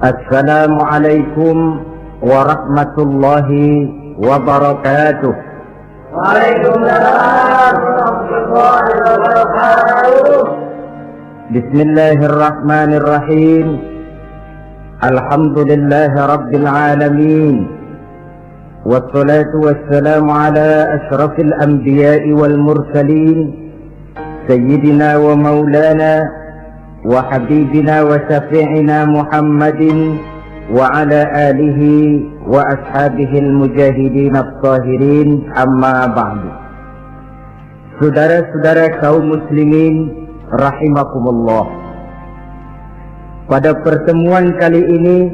Assalamualaikum warahmatullahi wabarakatuh. Waalaikumsalam warahmatullahi wabarakatuh. Bismillahirrahmanirrahim. Alhamdulillahi rabbil alamin. Wassalatu wassalamu ala ashrafil anbiya'i wal mursalin, sayyidina wa maulana wa habibina wa syafi'ina Muhammadin wa ala alihi wa ashabihi al-mujahidin at-tahirin, amma ba'du. Saudara-saudara kaum muslimin rahimakumullah, pada pertemuan kali ini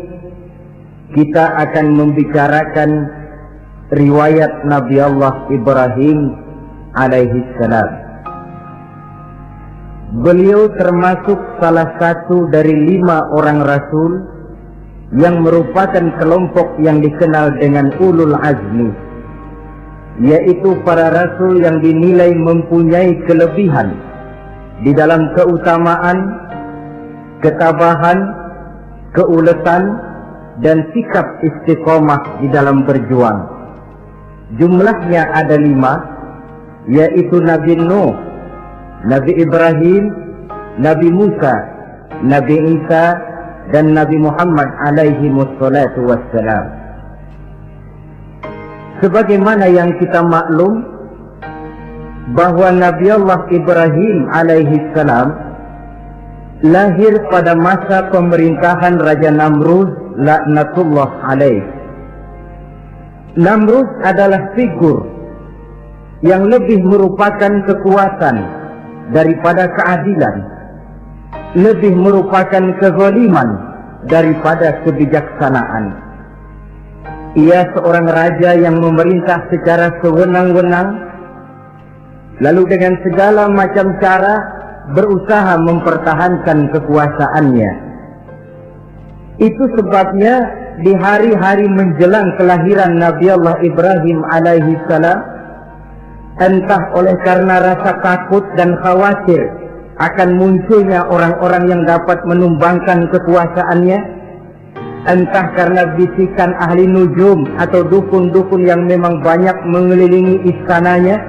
kita akan membicarakan riwayat Nabi Allah Ibrahim alaihi salam. Beliau termasuk salah satu dari 5 orang rasul yang merupakan kelompok yang dikenal dengan ulul azmi, yaitu para rasul yang dinilai mempunyai kelebihan di dalam keutamaan, ketabahan, keuletan, dan sikap istiqomah di dalam berjuang. Jumlahnya ada 5, yaitu Nabi Nuh, Nabi Ibrahim, Nabi Musa, Nabi Isa, dan Nabi Muhammad alaihi wassalatu wassalam. Sebagaimana yang kita maklum bahwa Nabi Allah Ibrahim alaihi salam lahir pada masa pemerintahan Raja Namrud laknatullah alaih. Namrud adalah figur yang lebih merupakan kekuatan daripada keadilan, lebih merupakan kezaliman daripada kebijaksanaan. Ia seorang raja yang memerintah secara sewenang-wenang, lalu dengan segala macam cara berusaha mempertahankan kekuasaannya. Itu sebabnya di hari-hari menjelang kelahiran Nabi Allah Ibrahim alaihi salam, entah oleh karena rasa takut dan khawatir akan munculnya orang-orang yang dapat menumbangkan kekuasaannya, entah karena bisikan ahli nujum atau dukun-dukun yang memang banyak mengelilingi istananya,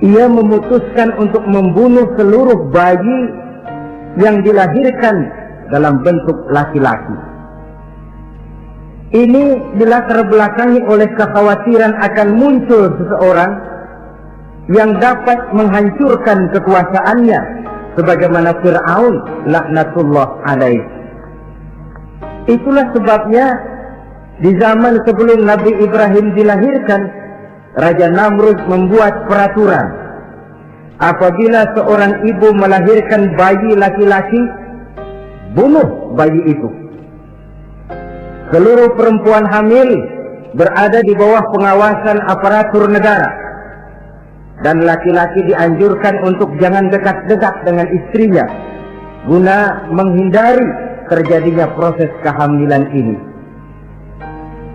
ia memutuskan untuk membunuh seluruh bayi yang dilahirkan dalam bentuk laki-laki. Ini dilatar belakangi oleh kekhawatiran akan muncul seseorang yang dapat menghancurkan kekuasaannya, sebagaimana Fir'aun laknatullah alaih. Itulah sebabnya di zaman sebelum Nabi Ibrahim dilahirkan, Raja Namrud membuat peraturan. Apabila seorang ibu melahirkan bayi laki-laki, bunuh bayi itu. Seluruh perempuan hamil berada di bawah pengawasan aparatur negara, dan laki-laki dianjurkan untuk jangan dekat-dekat dengan istrinya guna menghindari terjadinya proses kehamilan ini.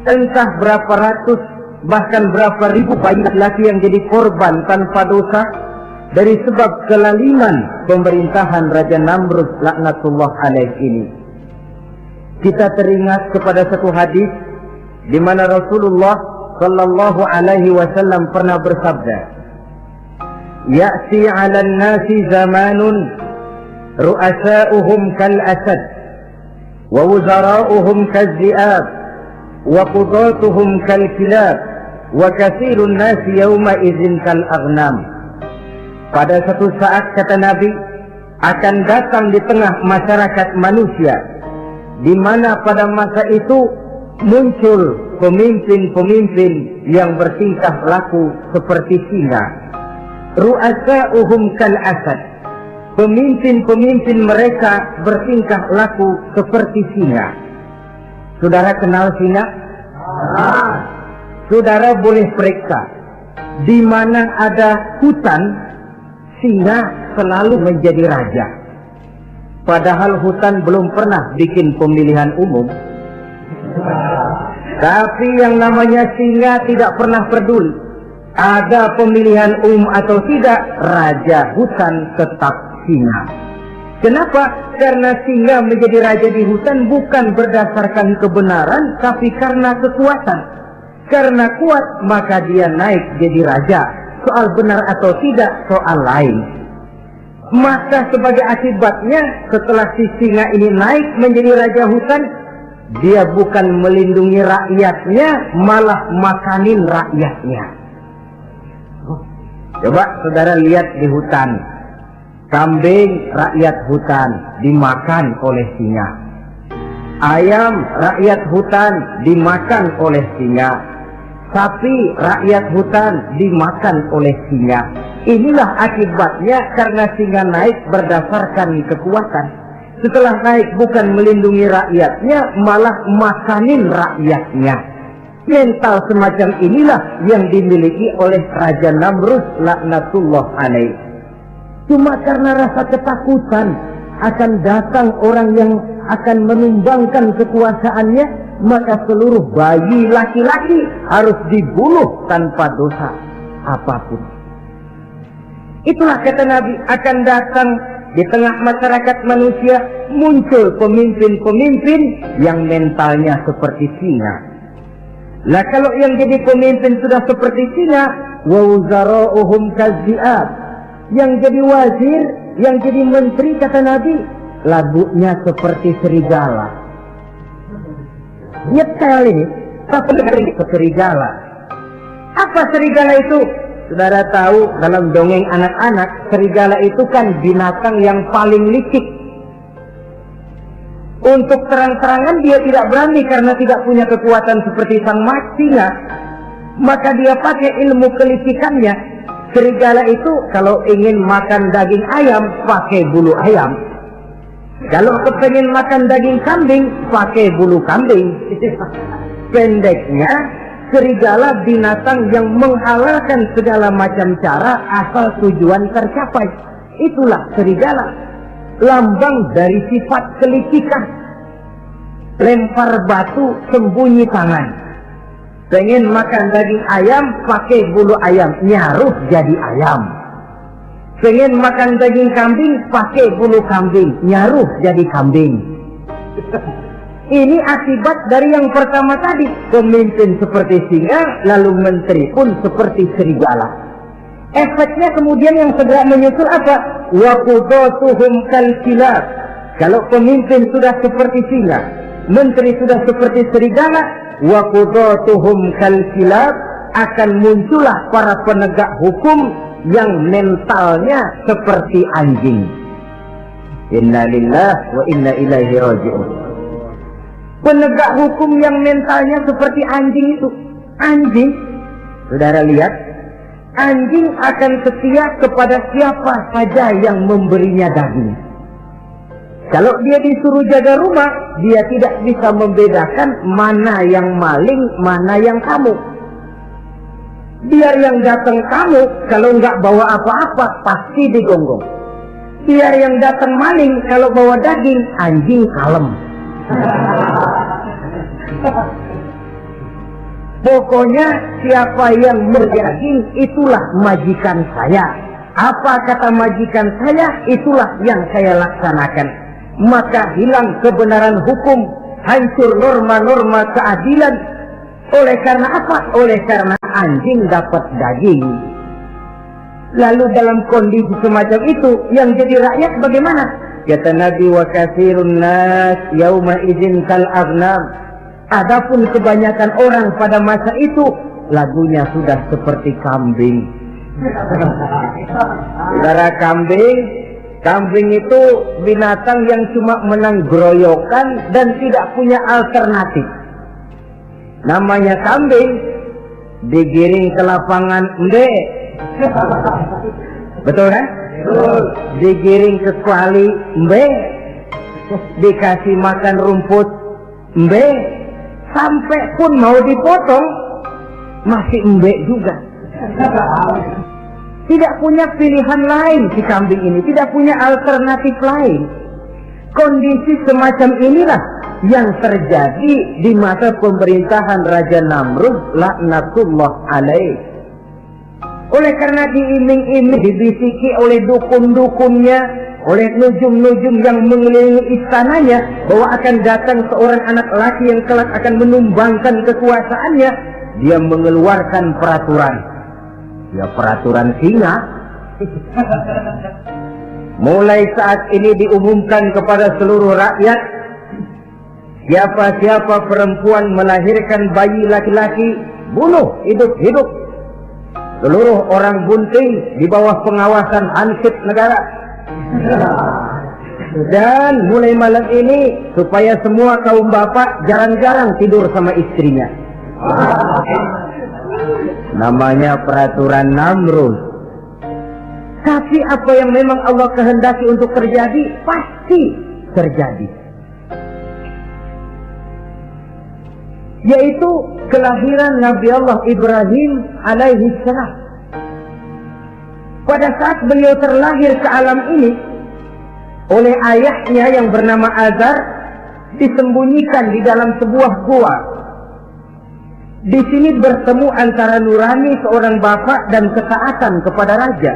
Entah berapa ratus bahkan berapa ribu bayi laki-laki yang jadi korban tanpa dosa dari sebab kelaliman pemerintahan Raja Namrud laknatullah alaih ini. Kita teringat kepada satu hadis di mana Rasulullah sallallahu alaihi wasallam pernah bersabda, "Ya'ti 'alan nasi zamanun ru'asa'uhum kal asad wa wuzara'uhum kal zi'ab wa qudatuhum kal kilab wa kathirun nasi yawma idzin kal aghnam." Pada satu saat, kata Nabi, akan datang di tengah masyarakat manusia di mana pada masa itu muncul pemimpin-pemimpin yang bertingkah laku seperti singa. Ru'asa'uhum kal asad, pemimpin-pemimpin mereka bertingkah laku seperti singa. Saudara kenal singa? Saudara boleh periksa, di mana ada hutan, singa selalu menjadi raja. Padahal hutan belum pernah bikin pemilihan umum. Tapi yang namanya singa tidak pernah peduli ada pemilihan atau tidak, raja hutan tetap singa. Kenapa? Karena singa menjadi raja di hutan bukan berdasarkan kebenaran, tapi karena kekuatan. Karena kuat, maka dia naik jadi raja. Soal benar atau tidak, soal lain. Maka sebagai akibatnya, setelah si singa ini naik menjadi raja hutan, dia bukan melindungi rakyatnya, malah makanin rakyatnya. Coba saudara lihat di hutan. Kambing rakyat hutan dimakan oleh singa. Ayam rakyat hutan dimakan oleh singa. Sapi rakyat hutan dimakan oleh singa. Inilah akibatnya karena singa naik berdasarkan kekuatan. Setelah naik bukan melindungi rakyatnya, malah makanin rakyatnya. Mental semacam inilah yang dimiliki oleh Raja Namrud laknatullah alaih. Cuma karena rasa ketakutan akan datang orang yang akan menumbangkan kekuasaannya, maka seluruh bayi laki-laki harus dibunuh tanpa dosa apapun. Itulah kata Nabi, akan datang di tengah masyarakat manusia muncul pemimpin-pemimpin yang mentalnya seperti singa. Nah kalau yang jadi pemimpin sudah seperti singa, wa wuzara'uhum kazzi'ab. Yang jadi wazir, yang jadi menteri, kata Nabi, lagunya seperti serigala. Nyetel ini, tapi serigala. Apa serigala itu? Saudara tahu dalam dongeng anak-anak, serigala itu kan binatang yang paling licik. Untuk terang-terangan dia tidak berani karena tidak punya kekuatan seperti sang singa. Maka dia pakai ilmu kelicikannya. Serigala itu kalau ingin makan daging ayam, pakai bulu ayam. Kalau kepengen makan daging kambing, pakai bulu kambing. Pendeknya, serigala binatang yang menghalalkan segala macam cara asal tujuan tercapai. Itulah serigala. Lambang dari sifat kelicikan. Lempar batu, sembunyi tangan. Pengen makan daging ayam, pakai bulu ayam, nyaruh jadi ayam. Pengen makan daging kambing, pakai bulu kambing, nyaruh jadi kambing. Ini akibat dari yang pertama tadi. Pemimpin seperti singa, lalu menteri pun seperti serigala. Efeknya kemudian yang segera menyusul apa? Wa qudatuhum kal kilab. Kalau pemimpin sudah seperti singa, menteri sudah seperti serigala, wa qudatuhum kal kilab, akan muncullah para penegak hukum yang mentalnya seperti anjing. Inna lillahi wa inna ilaihi raji'un. Penegak hukum yang mentalnya seperti anjing itu. Anjing, saudara lihat, anjing akan setia kepada siapa saja yang memberinya daging. Kalau dia disuruh jaga rumah, dia tidak bisa membedakan mana yang maling, mana yang kamu. Biar yang datang kamu, kalau nggak bawa apa-apa, pasti digonggong. Biar yang datang maling, kalau bawa daging, anjing kalem. Pokoknya siapa yang berdaging, itulah majikan saya. Apa kata majikan saya, itulah yang saya laksanakan. Maka hilang kebenaran hukum, hancur norma-norma keadilan. Oleh karena apa? Oleh karena anjing dapat daging. Lalu dalam kondisi semacam itu, yang jadi rakyat bagaimana? Kata Nabi, wa katsirun nas yauma idzin kal aghnam. Adapun kebanyakan orang pada masa itu, lagunya sudah seperti kambing. Saudara, kambing itu binatang yang cuma menang groyokan dan tidak punya alternatif. Namanya kambing, digiring ke lapangan mbe. Betul kan? Digiring ke kuali mbe. Dikasih makan rumput mbe. Sampai pun mau dipotong masih mbe juga. Tidak punya pilihan lain si kambing ini, tidak punya alternatif lain. Kondisi semacam inilah yang terjadi di masa pemerintahan Raja Namrud laknatullah alaih. Oleh karena diiming-iming, dibisiki oleh dukun-dukunnya, oleh nujum-nujum yang mengelilingi istananya bahwa akan datang seorang anak laki yang kelak akan menumbangkan kekuasaannya, dia mengeluarkan peraturan. Ya, peraturan singa. Mulai saat ini diumumkan kepada seluruh rakyat, siapa-siapa perempuan melahirkan bayi laki-laki, bunuh hidup-hidup. Seluruh orang bunting di bawah pengawasan Hansip negara. Dan mulai malam ini, supaya semua kaum bapak jarang-jarang tidur sama istrinya. Namanya peraturan Namrud. Tapi apa yang memang Allah kehendaki untuk terjadi, pasti terjadi. Yaitu kelahiran Nabi Allah Ibrahim alaihi salam. Pada saat beliau terlahir ke alam ini, oleh ayahnya yang bernama Azar, disembunyikan di dalam sebuah gua. Di sini bertemu antara nurani seorang bapak dan ketaatan kepada raja.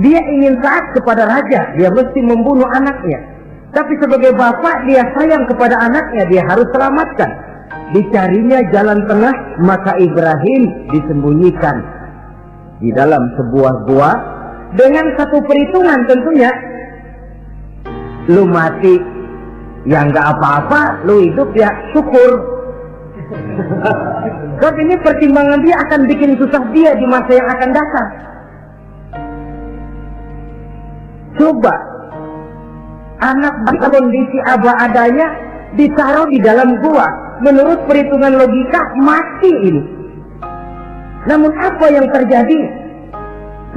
Dia ingin taat kepada raja, dia mesti membunuh anaknya. Tapi sebagai bapak, dia sayang kepada anaknya, dia harus selamatkan. Dicarinya jalan tengah, maka Ibrahim disembunyikan di dalam sebuah gua dengan satu perhitungan tentunya. Lu mati, ya nggak apa-apa, lu hidup ya syukur. Sebab ini pertimbangan dia akan bikin susah dia di masa yang akan datang. Coba anak dalam kondisi apa adanya ditaruh di dalam gua, menurut perhitungan logika mati ini. Namun apa yang terjadi?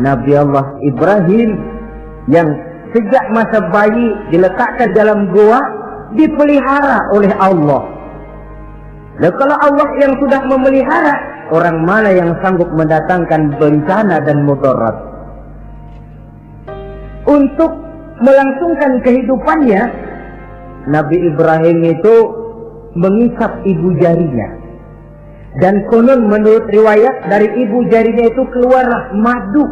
Nabi Allah Ibrahim yang sejak masa bayi diletakkan dalam gua dipelihara oleh Allah. Dan kalau Allah yang sudah memelihara, orang mana yang sanggup mendatangkan bencana dan mudarat? Untuk melangsungkan kehidupannya, Nabi Ibrahim itu mengisap ibu jarinya. Dan konon menurut riwayat dari ibu jarinya itu keluarlah madu.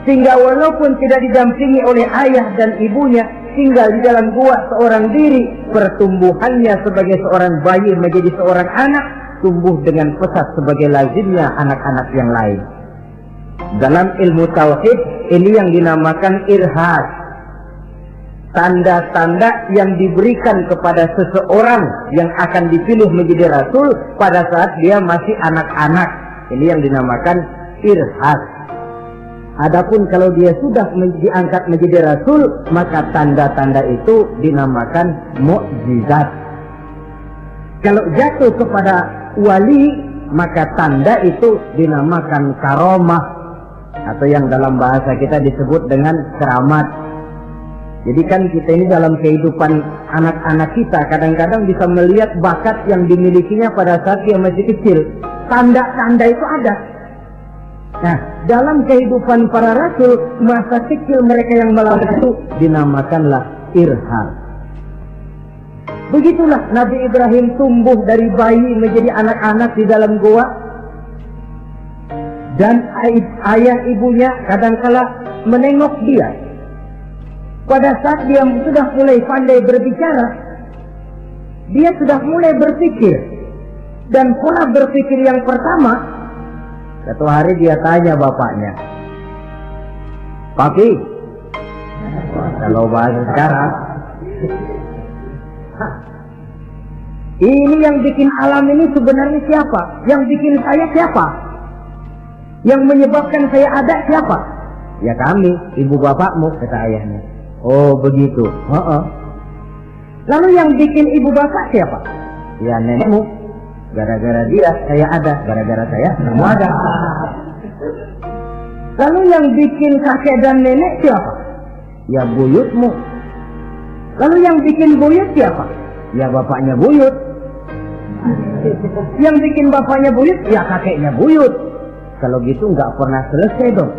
Sehingga walaupun tidak didampingi oleh ayah dan ibunya, tinggal di dalam gua seorang diri, pertumbuhannya sebagai seorang bayi menjadi seorang anak, tumbuh dengan pesat sebagai lazimnya anak-anak yang lain. Dalam ilmu tauhid, ini yang dinamakan irhas. Tanda-tanda yang diberikan kepada seseorang yang akan dipilih menjadi rasul pada saat dia masih anak-anak. Ini yang dinamakan irhas. Adapun kalau dia sudah diangkat menjadi rasul, maka tanda-tanda itu dinamakan mukjizat. Kalau jatuh kepada wali, maka tanda itu dinamakan karomah, atau yang dalam bahasa kita disebut dengan keramat. Jadi kan kita ini dalam kehidupan anak-anak kita kadang-kadang bisa melihat bakat yang dimilikinya pada saat dia masih kecil. Tanda-tanda itu ada. Nah, dalam kehidupan para rasul, masa kecil mereka yang melakukan itu dinamakanlah irham. Begitulah Nabi Ibrahim tumbuh dari bayi menjadi anak-anak di dalam gua. Dan ayah ibunya kadangkala menengok dia. Pada saat dia sudah mulai pandai berbicara, dia sudah mulai berpikir. Dan pola berpikir yang pertama, satu hari dia tanya bapaknya, "Papi," kalau bahasa sekarang, "ini yang bikin alam ini sebenarnya siapa? Yang bikin saya siapa? Yang menyebabkan saya ada siapa?" "Ya kami, ibu bapakmu," kata ayahnya. "Oh begitu." "Lalu yang bikin ibu bapak siapa?" "Ya nenekmu. Gara-gara dia saya ada, gara-gara saya kamu ada." "Lalu yang bikin kakek dan nenek siapa?" "Ya buyutmu." "Lalu yang bikin buyut siapa?" "Ya bapaknya buyut." "Yang bikin bapaknya buyut?" "Ya kakeknya buyut." Kalau gitu nggak pernah selesai dong.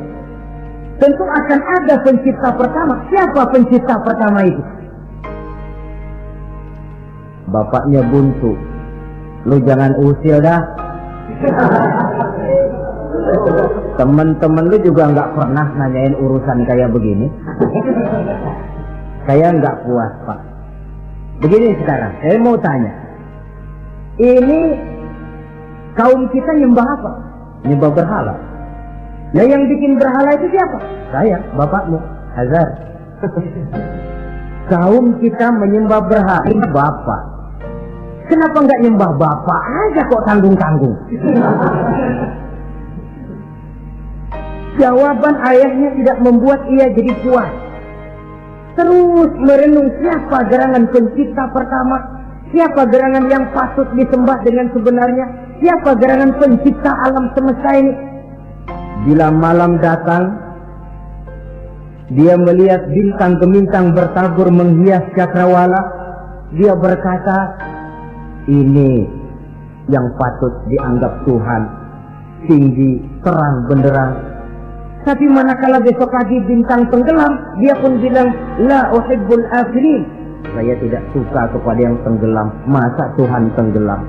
Tentu akan ada pencipta pertama. Siapa pencipta pertama itu? Bapaknya buntu. "Lu jangan usil dah." Teman-teman lu juga nggak pernah nanyain urusan kayak begini. Saya nggak puas, Pak. Begini sekarang, saya mau tanya. Ini kaum kita nyembah apa? Nyembah berhala. Nah yang bikin berhala itu siapa? Saya, bapakmu, Hazar. Kaum kita menyembah berhala, bapak. Kenapa nggak nyembah bapak aja kok tanggung-tanggung? Jawaban ayahnya tidak membuat ia jadi puas. Terus merenung siapa gerangan pencipta pertama, siapa gerangan yang patut disembah dengan sebenarnya, siapa gerangan pencipta alam semesta ini. Bila malam datang, dia melihat bintang gemintang bertabur menghias cakrawala. Dia berkata, ini yang patut dianggap Tuhan, tinggi, terang, benderang. Tapi manakala besok pagi bintang tenggelam, dia pun bilang, la uhibbul afilin. Saya tidak suka kepada yang tenggelam. Masa Tuhan tenggelam?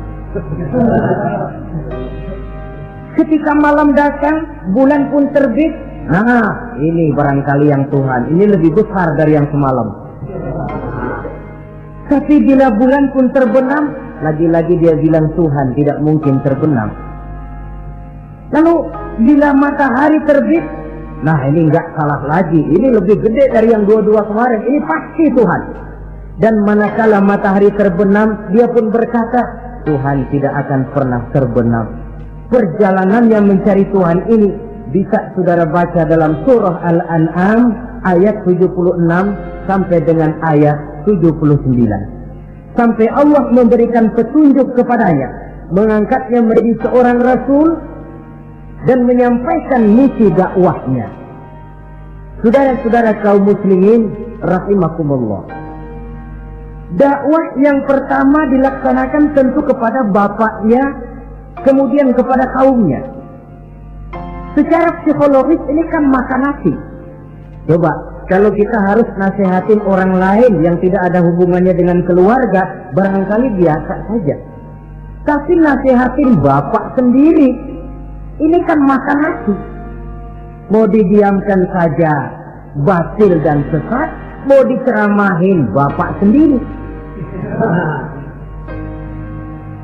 Ketika malam datang, bulan pun terbit. Nah, ini barangkali yang Tuhan. Ini lebih besar dari yang semalam. Tapi bila bulan pun terbenam, lagi-lagi dia bilang Tuhan tidak mungkin terbenam. Lalu bila matahari terbit, nah ini nggak salah lagi. Ini lebih gede dari yang dua-dua kemarin. Ini pasti Tuhan. Dan manakala matahari terbenam, dia pun berkata, Tuhan tidak akan pernah terbenam. Perjalanan yang mencari Tuhan ini bisa saudara baca dalam surah Al-An'am ayat 76 sampai dengan ayat 79. Sampai Allah memberikan petunjuk kepadanya, mengangkatnya menjadi seorang rasul dan menyampaikan misi dakwahnya. Saudara-saudara kaum muslimin rahimakumullah, dakwah yang pertama dilaksanakan tentu kepada bapaknya, kemudian kepada kaumnya. Secara psikologis ini kan makan nasi. Coba kalau kita harus nasihatin orang lain yang tidak ada hubungannya dengan keluarga, barangkali biasa saja. Tapi nasihatin bapak sendiri, ini kan makan nasi. Mau didiamkan saja batil dan sesat, mau diceramahin bapak sendiri.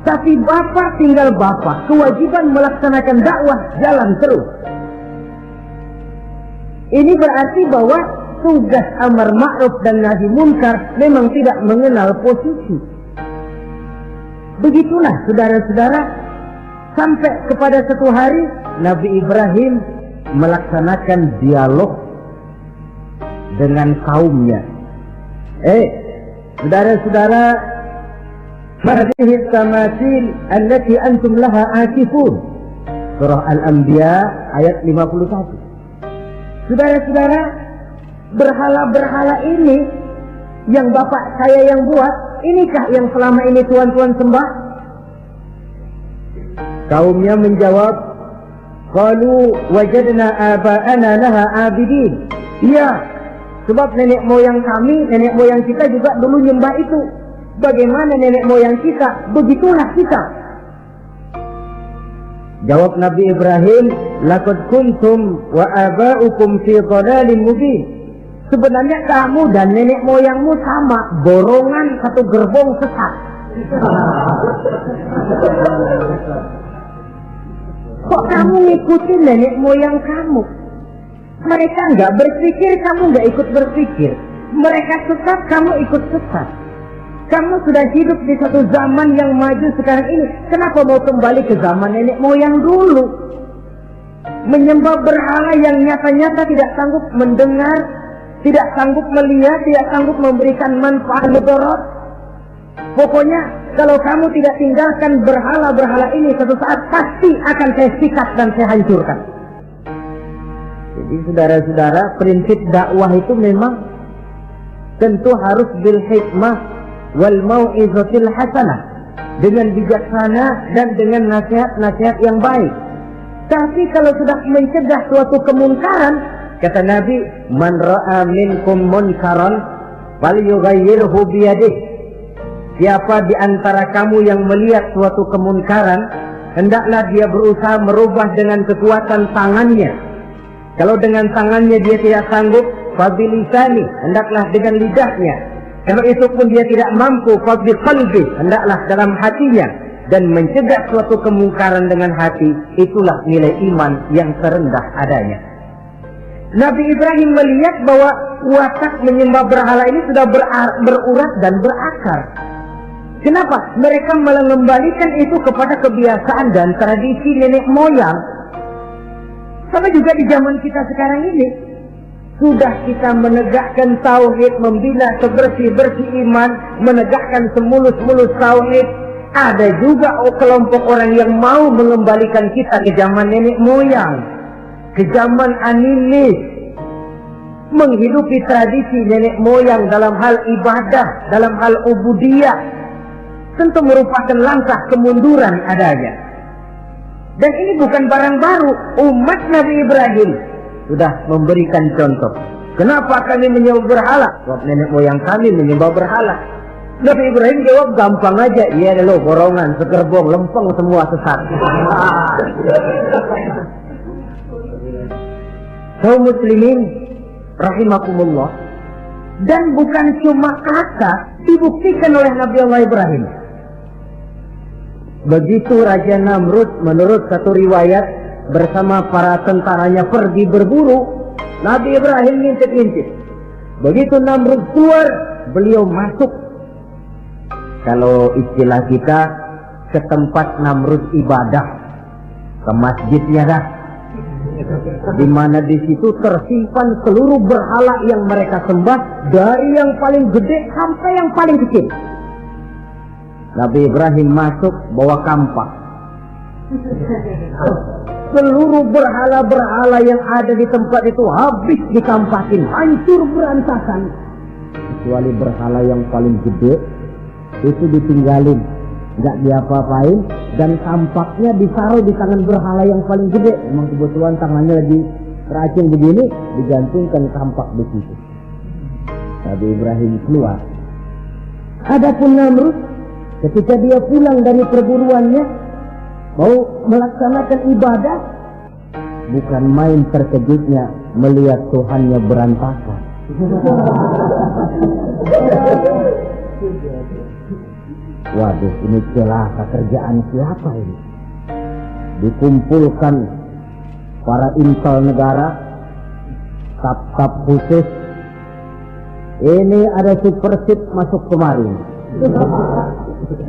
Tapi bapak tinggal bapak, kewajiban melaksanakan dakwah jalan terus. Ini berarti bahwa tugas amar ma'ruf dan nahi munkar memang tidak mengenal posisi. Begitulah saudara-saudara, sampai kepada satu hari Nabi Ibrahim melaksanakan dialog dengan kaumnya. Saudara-saudara, hadhihi tamathil allati antum laha akifun. Surah Al-Anbiya ayat 51. Saudara-saudara, berhala-berhala ini yang bapak saya yang buat, inikah yang selama ini tuan-tuan sembah? Kaumnya menjawab, qalu wajadna aba'ana laha abidin. Iya, sebab nenek moyang kami, nenek moyang kita juga dulu nyembah itu. Bagaimana nenek moyang kita, begitulah kita. Jawab Nabi Ibrahim, laqad kuntum wa aba'ukum fi dhalalin mubin. Sebenarnya kamu dan nenek moyangmu sama, borongan satu gerbong sesat. Kok kamu ngikutin nenek moyang kamu? Mereka nggak berpikir, kamu nggak ikut berpikir. Mereka sesat, kamu ikut sesat. Kamu sudah hidup di satu zaman yang maju sekarang ini. Kenapa mau kembali ke zaman nenek moyang dulu? Menyembah berhala yang nyata-nyata tidak sanggup mendengar, tidak sanggup melihat, tidak sanggup memberikan manfaat mudarat. Pokoknya kalau kamu tidak tinggalkan berhala-berhala ini, suatu saat pasti akan saya sikat dan saya hancurkan. Jadi saudara-saudara, prinsip dakwah itu memang tentu harus bil hikmah wal mau'izatil hasanah, dengan bijaksana dan dengan nasihat-nasihat yang baik. Tapi kalau sudah mencegah suatu kemungkaran, kata Nabi, man ra'a minkum munkaran falyughayyirhu biyadihi. Siapa di antara kamu yang melihat suatu kemungkaran, hendaklah dia berusaha merubah dengan kekuatan tangannya. Kalau dengan tangannya dia tidak sanggup, fabilisani, hendaklah dengan lidahnya. Kalau itu pun dia tidak mampu, fabiqalbi, hendaklah dalam hatinya. Dan mencegah suatu kemungkaran dengan hati, itulah nilai iman yang terendah adanya. Nabi Ibrahim melihat bahwa watak menyembah berhala ini sudah berurat dan berakar. Kenapa? Mereka mengembalikan itu kepada kebiasaan dan tradisi nenek moyang. Sama juga di zaman kita sekarang ini. Sudah kita menegakkan tauhid, membina sebersih-bersih iman, menegakkan semulus-mulus tauhid. Ada juga kelompok orang yang mau mengembalikan kita ke zaman nenek moyang, ke zaman animis, menghidupi tradisi nenek moyang dalam hal ibadah, dalam hal ubudiyah. Tentu merupakan langkah kemunduran adanya. Dan ini bukan barang baru. Umat Nabi Ibrahim sudah memberikan contoh. Kenapa kami menyembah berhala? Sebab nenek moyang kami menyembah berhala. Nabi Ibrahim jawab gampang aja. Iya loh, borongan, segerbong, lempeng semua sesat. Kaum muslimin rahimakumullah. Dan bukan cuma kata, dibuktikan oleh Nabi Allah Ibrahim. Begitu Raja Namrud menurut satu riwayat bersama para tentaranya pergi berburu, Nabi Ibrahim ngintip-ngintip. Begitu Namrud keluar, beliau masuk. Kalau istilah kita, ke tempat Namrud ibadah, ke masjidnya dah. Di mana di situ tersimpan seluruh berhala yang mereka sembah, dari yang paling gede sampai yang paling kecil. Nabi Ibrahim masuk bawa kampak. Seluruh berhala-berhala yang ada di tempat itu habis dikampakin, hancur berantakan. Kecuali berhala yang paling gede, itu ditinggalin, nggak diapa-apain, dan tampaknya ditaruh di tangan berhala yang paling gede. Memang kebetulan tangannya lagi teracung begini, digantungkan tampak di situ. Nabi Ibrahim keluar. Adapun Namrud, ketika dia pulang dari perburuannya, mau melaksanakan ibadah, bukan main terkejutnya melihat Tuhannya berantakan. Waduh, ini celaka, kerjaan siapa ini? Dikumpulkan para intel negara, staf-staf khusus. Ini ada supersip masuk kemari,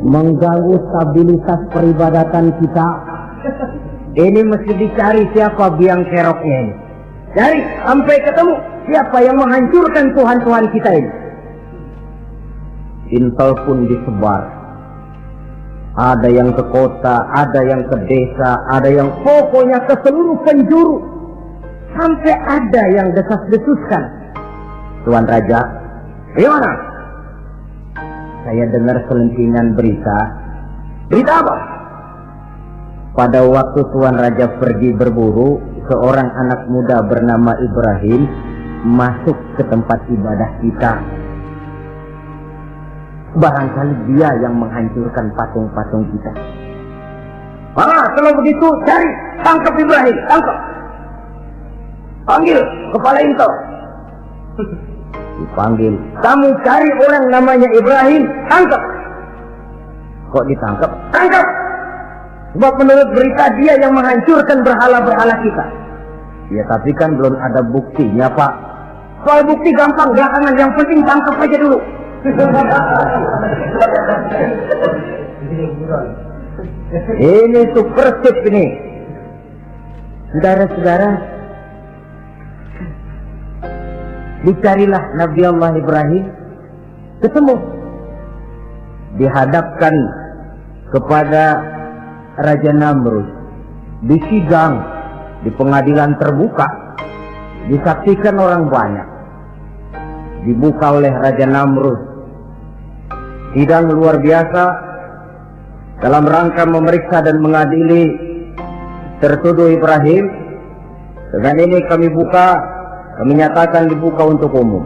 mengganggu stabilitas peribadatan kita. Ini mesti dicari siapa biang keroknya ini. Cari sampai ketemu siapa yang menghancurkan Tuhan-Tuhan kita ini. Intel pun disebar. Ada yang ke kota, ada yang ke desa, ada yang pokoknya ke seluruh penjuru. Sampai ada yang desas-desuskan. Tuan Raja, gimana? Saya dengar selentingan berita. Berita apa? Pada waktu Tuan Raja pergi berburu, seorang anak muda bernama Ibrahim masuk ke tempat ibadah kita. Barangkali dia yang menghancurkan patung-patung kita. Kalau begitu cari, tangkap Ibrahim, tangkap. Panggil kepala intel. Dipanggil, kamu cari orang namanya Ibrahim, tangkap. Kok ditangkap? Tangkap. Sebab menurut berita dia yang menghancurkan berhala-berhala kita. Ya tapi kan belum ada buktinya, Pak. Soal bukti gampang, belakangan, yang penting tangkap aja dulu. Ini supersip ini. Saudara-saudara, dicarilah Nabi Allah Ibrahim, ketemu, dihadapkan kepada Raja Namrud, disidang di pengadilan terbuka, disaksikan orang banyak, dibuka oleh Raja Namrud. Sidang luar biasa dalam rangka memeriksa dan mengadili tertuduh Ibrahim. Dengan ini kami nyatakan dibuka untuk umum.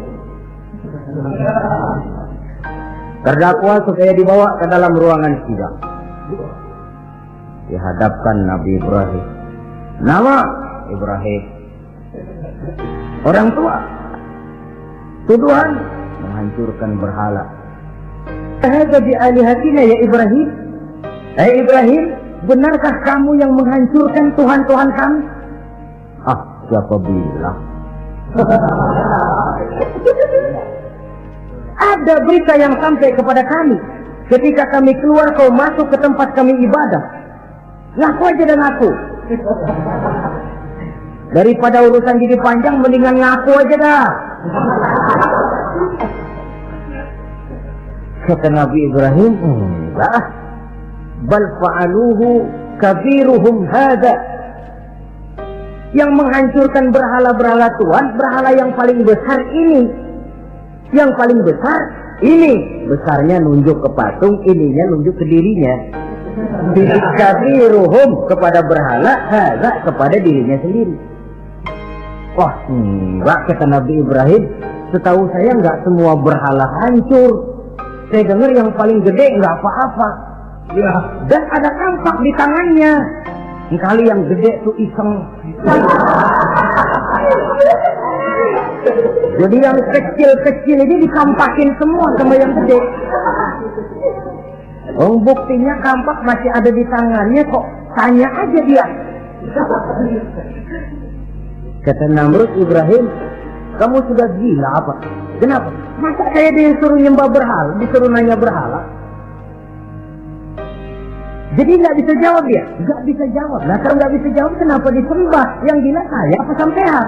Terdakwa supaya dibawa ke dalam ruangan sidang. dihadapkan Nabi Ibrahim. Nama Ibrahim. Orang tua. Tuduhan menghancurkan berhala. Hadza bi alihatina ya Ibrahim. Ibrahim, benarkah kamu yang menghancurkan Tuhan-Tuhan kami? Siapa bilang? Ada berita yang sampai kepada kami. Ketika kami keluar, kau masuk ke tempat kami ibadah. Ngaku aja dan ngaku. Daripada urusan jadi panjang, mendingan ngaku aja dah. Kata Nabi Ibrahim, enggak. Bal fa'aluhu kabiruhum hada. Yang menghancurkan berhala-berhala Tuhan, berhala yang paling besar ini. Yang paling besar ini. Besarnya nunjuk ke patung, ininya nunjuk ke dirinya. Kabiruhum kepada berhala, hada kepada dirinya sendiri. Wah, enggak, kata Nabi Ibrahim. Setahu saya enggak semua berhala hancur. Saya dengar yang paling gede enggak apa-apa. Ya, dan ada kampak di tangannya. Kali yang gede tuh iseng. Jadi yang kecil-kecil ini dikampakin semua sama yang gede. Oh, buktinya kampak masih ada di tangannya kok. Tanya aja dia. Kata Namrud Ibrahim, kamu sudah gila apa? Kenapa? Masa saya disuruh nyembah berhala, disuruh nanya berhala? Jadi nggak bisa jawab dia? Nggak bisa jawab. Nah kalau nggak bisa jawab, kenapa disembah? Yang gila saya apa sampean?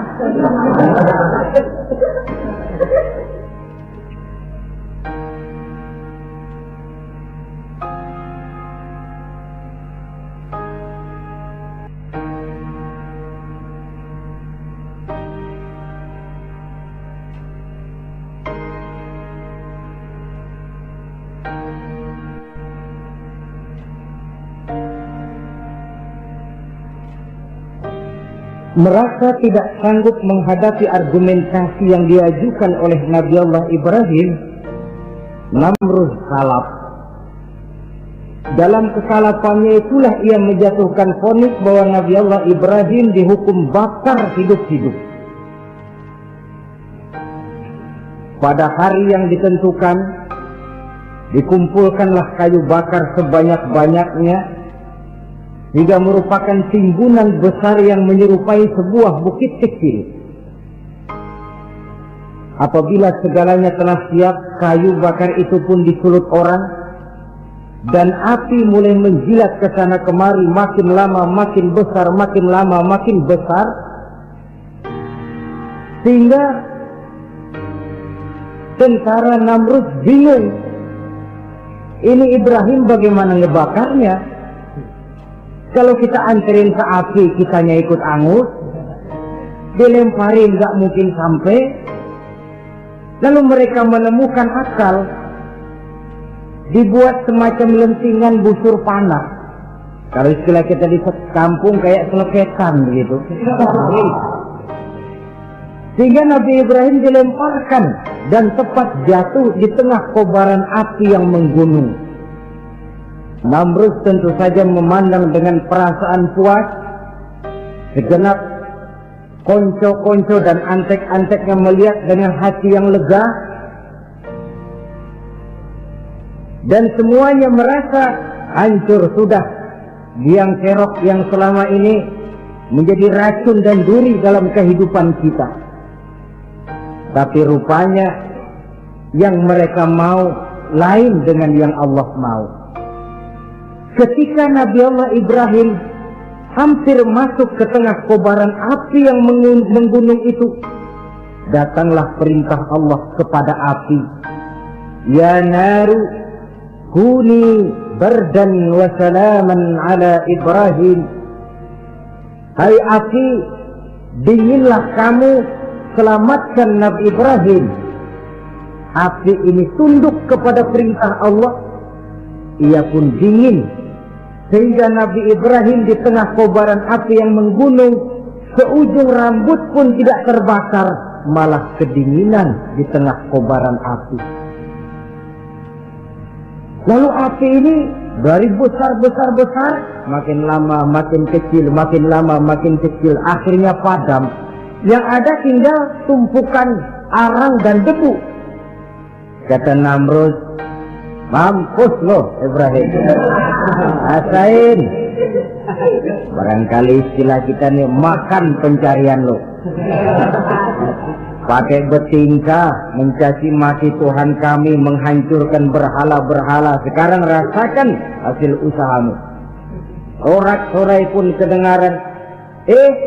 Merasa tidak sanggup menghadapi argumentasi yang diajukan oleh Nabi Allah Ibrahim, Namrud salap. Dalam kesalapannya itulah ia menjatuhkan vonis bahwa Nabi Allah Ibrahim dihukum bakar hidup-hidup. Pada hari yang ditentukan, dikumpulkanlah kayu bakar sebanyak-banyaknya, hingga merupakan timbunan besar yang menyerupai sebuah bukit kecil. Apabila segalanya telah siap, kayu bakar itu pun disulut orang, dan api mulai menjilat ke sana kemari, makin lama makin besar, makin lama makin besar, sehingga tentara Namrud bingung. Ini Ibrahim bagaimana ngebakarnya? Kalau kita anterin ke api, kitanya ikut angus, dilemparin nggak mungkin sampai. Lalu mereka menemukan akal, dibuat semacam lentingan busur panah. Kalau istilah kita di kampung kayak selepetan begitu. Sehingga Nabi Ibrahim dilemparkan dan tepat jatuh di tengah kobaran api yang menggunung. Namrud tentu saja memandang dengan perasaan puas. Segenap konco-konco dan antek-anteknya melihat dengan hati yang lega. Dan semuanya merasa hancur sudah biang kerok yang selama ini menjadi racun dan duri dalam kehidupan kita. Tapi rupanya yang mereka mau lain dengan yang Allah mau. Ketika Nabi Allah Ibrahim hampir masuk ke tengah kobaran api yang menggunung itu, datanglah perintah Allah kepada api. Ya naru kuni bardan wa salaman ala Ibrahim. Hai api, dinginlah kamu, selamatkan Nabi Ibrahim. Api ini tunduk kepada perintah Allah. Ia pun dingin. Sehingga Nabi Ibrahim di tengah kobaran api yang menggunung, seujung rambut pun tidak terbakar, malah kedinginan di tengah kobaran api. Lalu api ini dari besar makin lama makin kecil, makin lama makin kecil, akhirnya padam. Yang ada tinggal tumpukan arang dan debu. Kata Namrud, mampus lo Ibrahim, rasain. Barangkali istilah kita nih, makan pencarian lo. Pakai betingkah mencaci maki Tuhan kami, menghancurkan berhala-berhala. Sekarang rasakan hasil usahamu. Sorak-sorai pun kedengaran.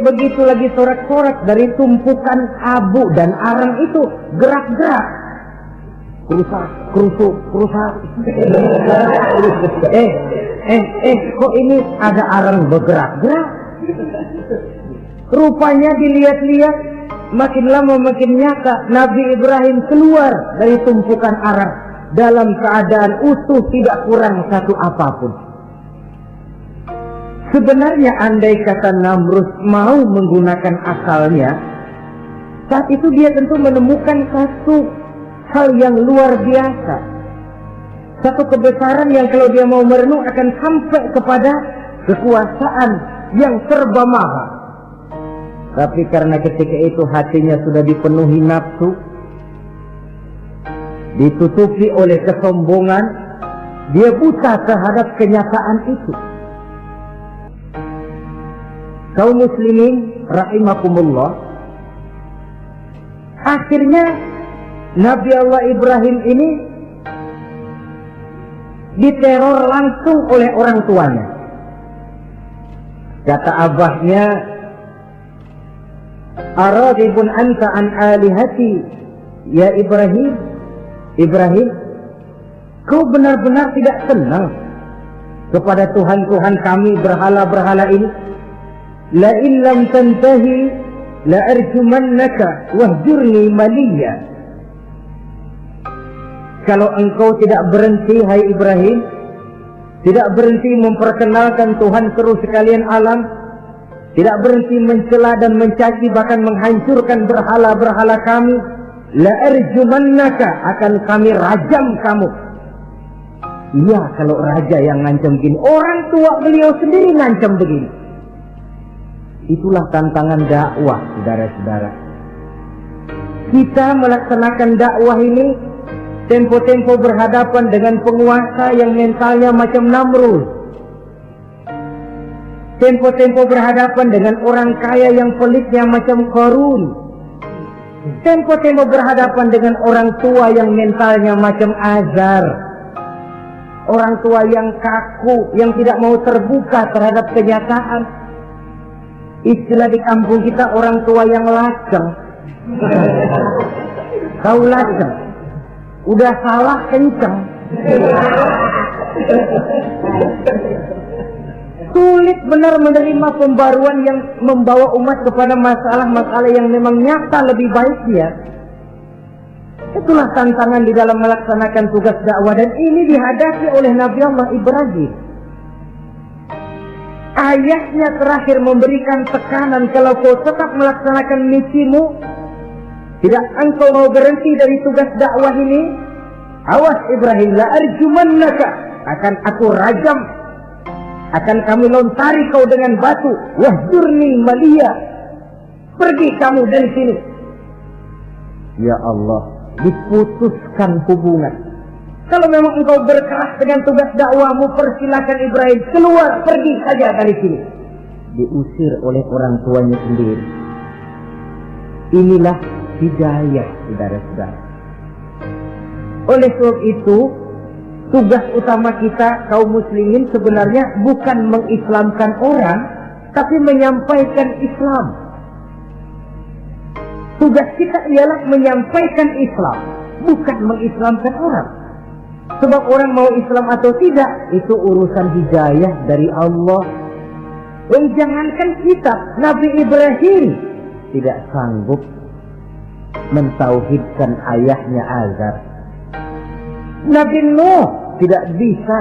Begitu lagi sorak-sorak dari tumpukan abu dan arang itu gerak-gerak. Kerusak. Kok ini ada arang bergerak-gerak? Rupanya dilihat-lihat, makin lama makin nyata, Nabi Ibrahim keluar dari tumpukan arang dalam keadaan utuh, tidak kurang satu apapun. Sebenarnya andai kata Namrud mau menggunakan akalnya, saat itu dia tentu menemukan satu hal yang luar biasa, satu kebesaran yang kalau dia mau merenung akan sampai kepada kekuasaan yang serba maha. Tapi karena ketika itu hatinya sudah dipenuhi nafsu, ditutupi oleh kesombongan, dia buta terhadap kenyataan itu. Kaum muslimin rahimakumullah, akhirnya Nabi Allah Ibrahim ini diteror langsung oleh orang tuanya. Kata abahnya, "Aradibun anta an alihati ya Ibrahim? Ibrahim, kau benar-benar tidak senang kepada Tuhan-Tuhan kami, berhala-berhala ini? La in lam tantahi la arjumannaka wahjurni maliya." Kalau engkau tidak berhenti, hai Ibrahim, tidak berhenti memperkenalkan Tuhan seru sekalian alam, tidak berhenti mencela dan mencaci bahkan menghancurkan berhala-berhala kami, la arjumannaka, akan kami rajam kamu. Iya, kalau raja yang ngancam begini, orang tua beliau sendiri ngancam begini. Itulah tantangan dakwah, saudara-saudara. Kita melaksanakan dakwah ini tempo-tempo berhadapan dengan penguasa yang mentalnya macam Namrud. Tempo-tempo berhadapan dengan orang kaya yang pelitnya macam Qarun. Tempo-tempo berhadapan dengan orang tua yang mentalnya macam Azar. Orang tua yang kaku, yang tidak mau terbuka terhadap kenyataan. Istilah di kampung kita, orang tua yang laceng. Tahu laceng? Udah salah kenceng. Sulit benar menerima pembaruan yang membawa umat kepada masalah-masalah yang memang nyata lebih baik dia. Itulah tantangan di dalam melaksanakan tugas dakwah, dan ini dihadapi oleh Nabi Allah Ibrahim. Ayahnya terakhir memberikan tekanan, kalau kau tetap melaksanakan misimu, tidak engkau mau berhenti dari tugas dakwah ini, awas Ibrahim, la arjumannaka, akan aku rajam, akan kami lontari kau dengan batu, wahjurni maliya, pergi kamu dari sini. Ya Allah, diputuskan hubungan. Kalau memang engkau berkeras dengan tugas dakwahmu, persilakan Ibrahim, keluar, pergi saja dari sini. Diusir oleh orang tuanya sendiri. Inilah hidayah, saudara-saudara. Oleh sebab itu, tugas utama kita kaum muslimin sebenarnya bukan mengislamkan orang, tapi menyampaikan Islam. Tugas kita ialah menyampaikan Islam, bukan mengislamkan orang. Sebab orang mau Islam atau tidak, itu urusan hidayah dari Allah. Jangankan kita, Nabi Ibrahim tidak sanggup mentauhidkan ayahnya Azar. Nabi Nuh tidak bisa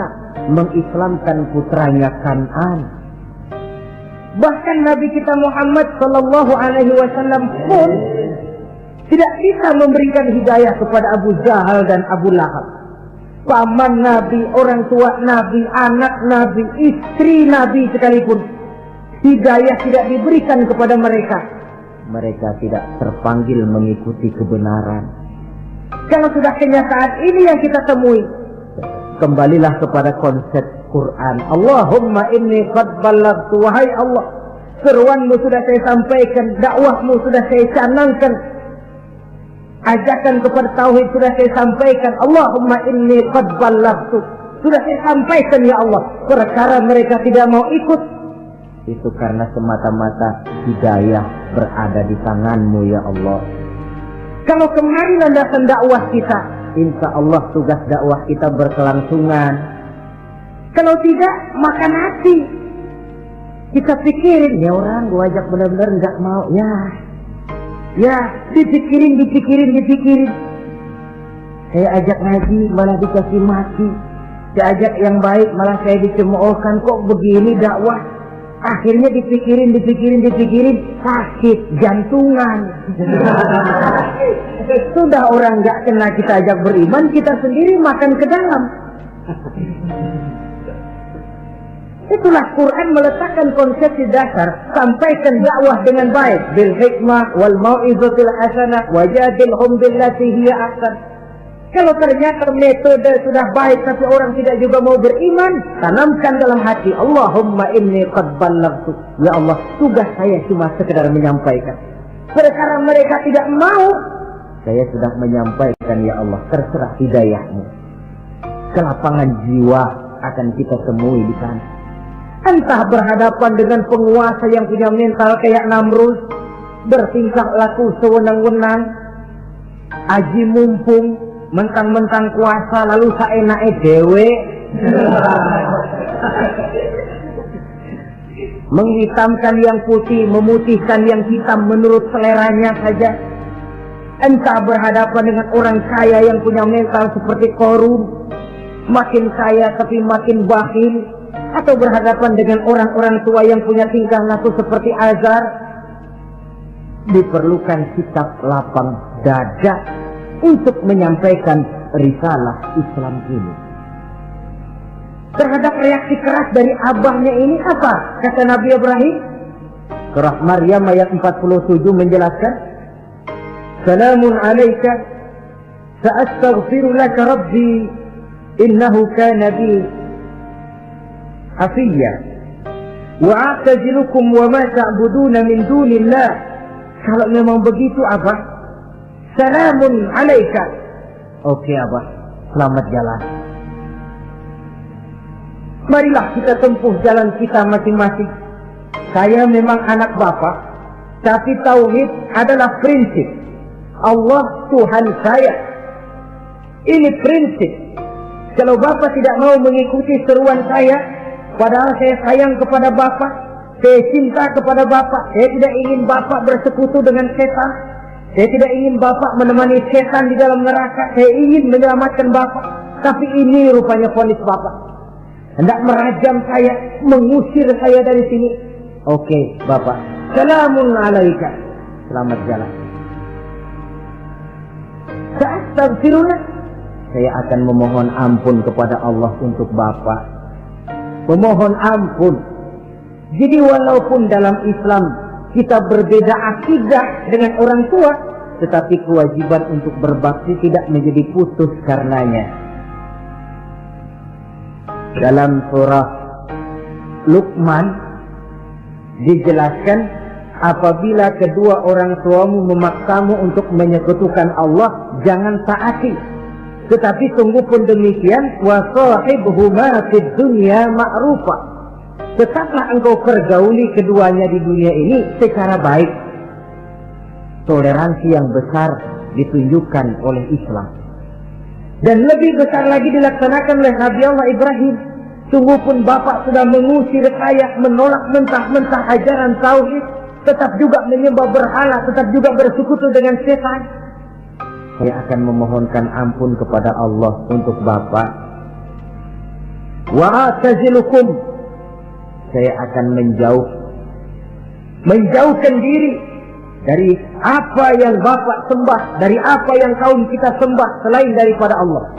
mengislamkan putranya Kan'an. Bahkan Nabi kita Muhammad sallallahu alaihi wasallam pun tidak bisa memberikan hidayah kepada Abu Jahal dan Abu Lahab. paman Nabi, orang tua Nabi, anak Nabi, istri Nabi sekalipun, hidayah tidak diberikan kepada mereka, mereka tidak terpanggil mengikuti kebenaran. Kalau sudah kenyataan ini yang kita temui, kembalilah kepada konsep Quran. Allahumma inni qad ballaghtu, wahai Allah, seruanmu sudah saya sampaikan, dakwahmu sudah saya canangkan, ajakan kepada tauhid sudah saya sampaikan. Allahumma inni qad ballaghtu, sudah saya sampaikan ya Allah. Perkara mereka tidak mau ikut, itu karena semata-mata hidayah berada di tanganmu ya Allah. Kalau kemarin landasan dakwah kita, insya Allah tugas dakwah kita berkelangsungan. Kalau tidak, makan hati. Kita pikirin, ya orang gua ajak benar-benar nggak mau, ya dipikirin. Saya ajak ngaji malah dikasih mati, saya ajak yang baik malah saya dicemoohkan. Kok begini dakwah? Akhirnya dipikirin, sakit jantungan. Sudah orang nggak kena kita ajak beriman, kita sendiri makan ke dalam. Itulah Quran meletakkan konsepsi dasar, sampaikan dakwah dengan baik, bil hikmah wal mau'izatil hasanah wajadilhum billati hiya ahsan. Kalau ternyata metode sudah baik tapi orang tidak juga mau beriman, tanamkan dalam hati, Allahumma inni qad ballaghtu, ya Allah, tugas saya cuma sekedar menyampaikan. Perkara mereka tidak mau, saya sudah menyampaikan ya Allah, terserah hidayahmu. Kelapangan jiwa akan kita temui di sana. Entah berhadapan dengan penguasa yang punya mental kayak Namrud, bertingkah laku sewenang-wenang, aji mumpung, mentang-mentang kuasa lalu saenake dhewe, menghitamkan yang putih, memutihkan yang hitam menurut seleranya saja. Entah berhadapan dengan orang kaya yang punya mental seperti Qarun, makin kaya tapi makin bakhil, atau berhadapan dengan orang-orang tua yang punya tingkah laku seperti Azar. Diperlukan sikap lapang dada untuk menyampaikan risalah Islam ini. Terhadap reaksi keras dari abahnya ini apa kata Nabi Ibrahim? Surah Maryam ayat 47 menjelaskan, Salamun alaika sa'astaghfiru laka rabbi innahu kana bi hafiyya wa a'tazilukum wa ma ta'buduna min dunillah. Kalau memang begitu abah, salamun alaika. Oke abah, selamat jalan. Marilah kita tempuh jalan kita masing-masing. Saya memang anak bapak, tapi tauhid adalah prinsip. Allah Tuhan saya. Ini prinsip. Kalau bapak tidak mau mengikuti seruan saya, padahal saya sayang kepada bapak, saya cinta kepada bapak, saya tidak ingin bapak bersekutu dengan setan, saya tidak ingin bapak menemani setan di dalam neraka, saya ingin menyelamatkan bapak. Tapi ini rupanya vonis bapak, hendak merajam saya, mengusir saya dari sini. Oke bapak, salamun alaika, selamat jalan. Sa'astaghfirullah, saya akan memohon ampun kepada Allah untuk bapak. Memohon ampun. Jadi walaupun dalam Islam kita berbeda akidah dengan orang tua, tetapi kewajiban untuk berbakti tidak menjadi putus karenanya. Dalam surah Luqman dijelaskan, apabila kedua orang tuamu memaksamu untuk menyekutukan Allah, jangan taati. Tetapi sungguh pun demikian, wa sahibhuma fid dunya ma'rufa. Tetaplah engkau pergauli keduanya di dunia ini secara baik. Toleransi yang besar ditunjukkan oleh Islam. Dan lebih besar lagi dilaksanakan oleh Nabi Allah Ibrahim. Sungguh pun bapak sudah mengusir saya, menolak mentah-mentah ajaran tauhid, tetap juga menyembah berhala, tetap juga bersekutu dengan setan. Saya akan memohonkan ampun kepada Allah untuk bapak. Wa atazilukum, saya akan menjauhkan diri dari apa yang bapak sembah, dari apa yang kaum kita sembah selain daripada Allah.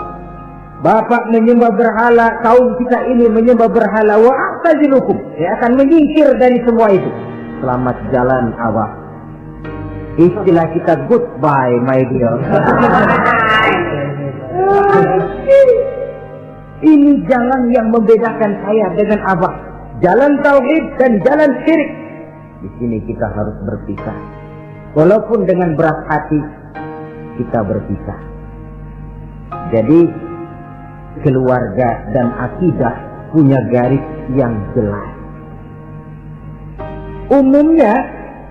Bapak menyembah berhala, kaum kita ini menyembah berhala, wa a'tazilukum, saya akan menyingkir dari semua itu. Selamat jalan awak. Istilah kita goodbye my dear. Ini jalan yang membedakan saya dengan abah. Jalan tauhid dan jalan syirik. Di sini kita harus berpisah. Walaupun dengan berat hati kita berpisah. Jadi keluarga dan akidah punya garis yang jelas. Umumnya,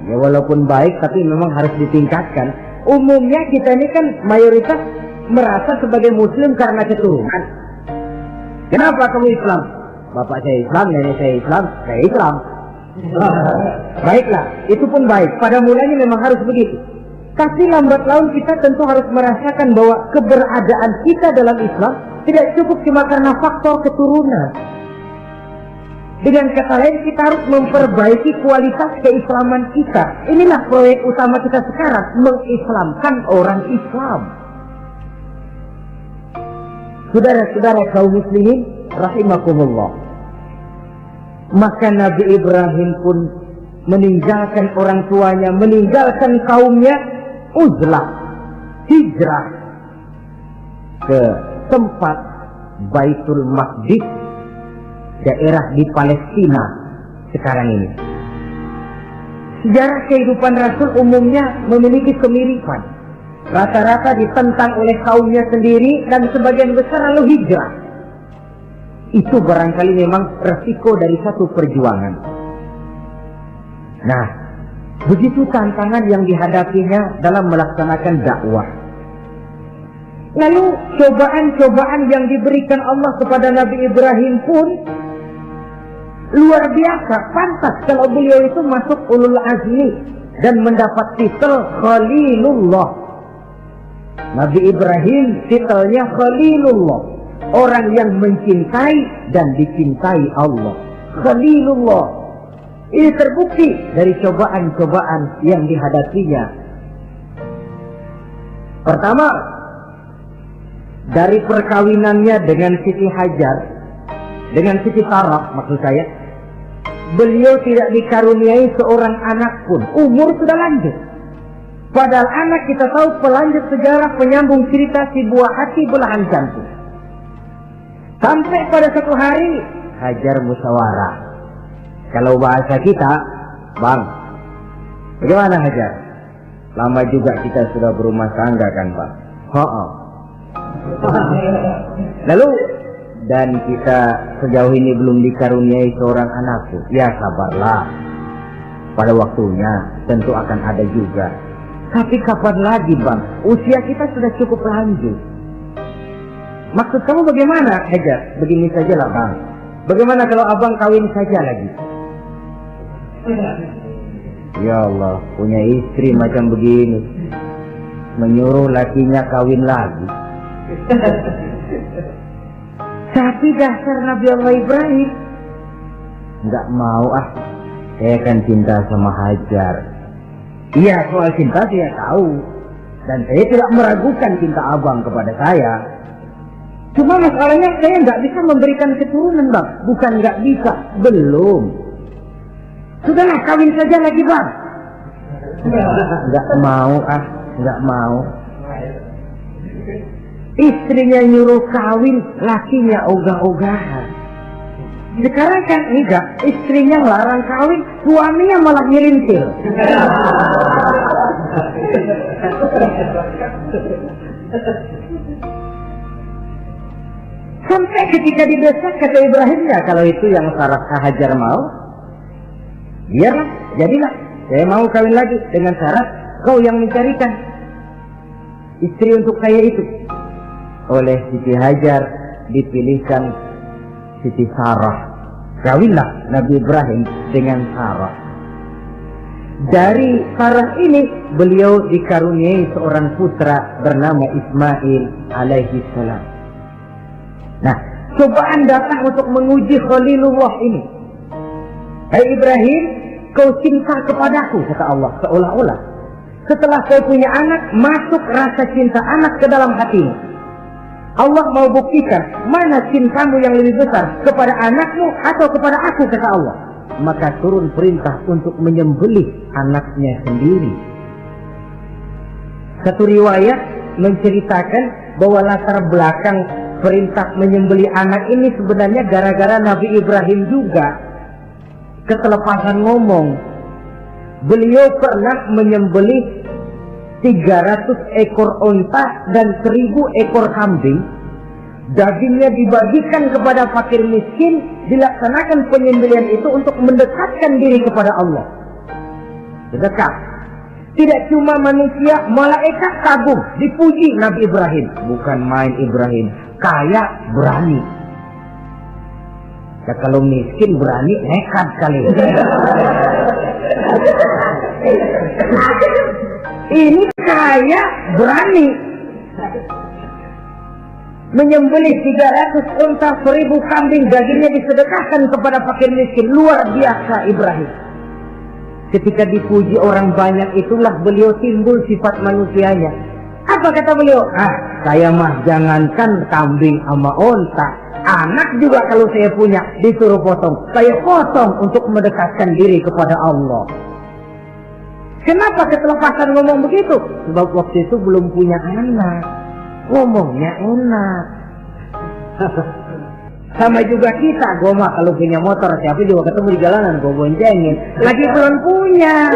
ya walaupun baik tapi memang harus ditingkatkan. Umumnya kita ini kan mayoritas merasa sebagai muslim karena keturunan. Kenapa kamu Islam? Bapak saya Islam, nenek saya Islam, saya Islam. Baiklah, itu pun baik. Pada mulanya memang harus begitu. Tapi lambat laun kita tentu harus merasakan bahwa keberadaan kita dalam Islam tidak cukup cuma karena faktor keturunan. Dengan kata lain, kita harus memperbaiki kualitas keislaman kita. Inilah proyek utama kita sekarang, mengislamkan orang Islam. Saudara-saudara kaum muslimin rahimakumullah. Maka Nabi Ibrahim pun meninggalkan orang tuanya, meninggalkan kaumnya, uzlah, hijrah ke tempat Baitul Maqdis, daerah di Palestina sekarang ini. Sejarah kehidupan Rasul umumnya memiliki kemiripan. Rata-rata ditentang oleh kaumnya sendiri dan sebagian besar lalu hijrah. Itu barangkali memang resiko dari satu perjuangan. Nah, begitu tantangan yang dihadapinya dalam melaksanakan dakwah. Lalu cobaan-cobaan yang diberikan Allah kepada Nabi Ibrahim pun luar biasa. Pantas kalau beliau itu masuk ulul azmi dan mendapat titel Khalilullah. Nabi Ibrahim titelnya Khalilullah, orang yang mencintai dan dicintai Allah. Khalilullah. Ini terbukti dari cobaan-cobaan yang dihadapinya. Pertama, dari perkawinannya dengan Siti Hajar, dengan Siti Sarah maksud saya, beliau tidak dikaruniai seorang anak pun. Umur sudah lanjut. Padahal anak kita tahu pelanjut sejarah, penyambung cerita, si buah hati, belahan jantung. Sampai pada satu hari Hajar musyawarah. Kalau bahasa kita, Bang, bagaimana Hajar? Lama juga kita sudah berumah tangga kan Bang? Lalu, dan kita sejauh ini belum dikaruniai seorang anakku. Ya sabarlah, pada waktunya tentu akan ada juga. Tapi kapan lagi Bang? Usia kita sudah cukup lanjut. Maksud kamu bagaimana Hajar? Begini sajalah Bang. Bagaimana kalau abang kawin saja lagi? Ya Allah, punya istri macam begini, menyuruh lakinya kawin lagi. Tapi dasar Nabi Allah Ibrahim, nggak mau saya kan cinta sama Hajar. Iya, soal cinta saya tahu, dan saya tidak meragukan cinta abang kepada saya. Cuma masalahnya saya nggak bisa memberikan keturunan Bang. Bukan nggak bisa, belum. Sudahlah, kawin saja lagi Bang. Nggak mau nggak mau. Istrinya nyuruh kawin, lakinya ogah-ogahan. Sekarang kan enggak, istrinya larang kawin, suaminya malah nyelintir. Sampai ketika didesak kata Ibrahimnya, kalau itu yang Sarah Hajar mau, biarlah, jadilah. Saya mau kawin lagi dengan syarat kau yang mencarikan istri untuk saya itu. Oleh Siti Hajar dipilihkan Siti Sarah. Kawinlah Nabi Ibrahim dengan Sarah. Dari Sarah ini beliau dikaruniai seorang putra bernama Ismail alaihi salam. Nah, cobaan datang untuk menguji Khalilullah ini. Hai Ibrahim, kau cinta kepadaku, kata Allah, seolah-olah setelah kau punya anak, masuk rasa cinta anak ke dalam hatimu. Allah mau buktikan mana cintamu yang lebih besar, kepada anakmu atau kepada aku, kata Allah. Maka turun perintah untuk menyembelih anaknya sendiri. Satu riwayat menceritakan bahwa latar belakang perintah menyembelih anak ini sebenarnya gara-gara Nabi Ibrahim juga ketelepasan ngomong. Beliau pernah menyembelih 300 ekor onta dan 1000 ekor kambing. Dagingnya dibagikan kepada fakir miskin, dilaksanakan penyembelihan itu untuk mendekatkan diri kepada Allah. Dekat. Tidak cuma manusia, malaikat kagum, dipuji Nabi Ibrahim. Bukan main Ibrahim, kaya berani. Ya, kalau miskin berani nekat kali. Ini kaya berani. Menyembelih 300 unta, 1000 kambing, dagingnya disedekahkan kepada fakir miskin. Luar biasa Ibrahim. Ketika dipuji orang banyak, itulah beliau timbul sifat manusianya. Apa kata beliau? Saya mah jangankan kambing sama unta, anak juga kalau saya punya disuruh potong, saya potong untuk mendekatkan diri kepada Allah. Kenapa ketelepasan ngomong begitu? Sebab waktu itu belum punya anak, ngomongnya enak. Sama juga kita, gue mah kalau punya motor, siapa juga ketemu di jalanan, gue boncengin. Lagi belum punya.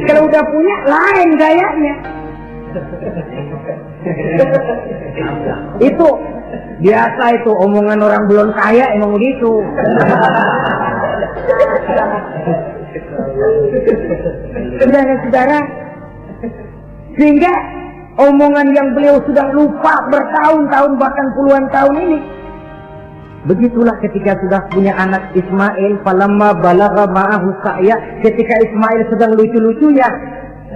Kalau udah punya, lain gayanya. Itu biasa, itu omongan orang belum kaya emang begitu. Saudara-saudara, sehingga omongan yang beliau sudah lupa bertahun-tahun bahkan puluhan tahun ini. Begitulah ketika sudah punya anak Ismail, falamma balagha ma'ahu sa'ya, ketika Ismail sedang lucu-lucunya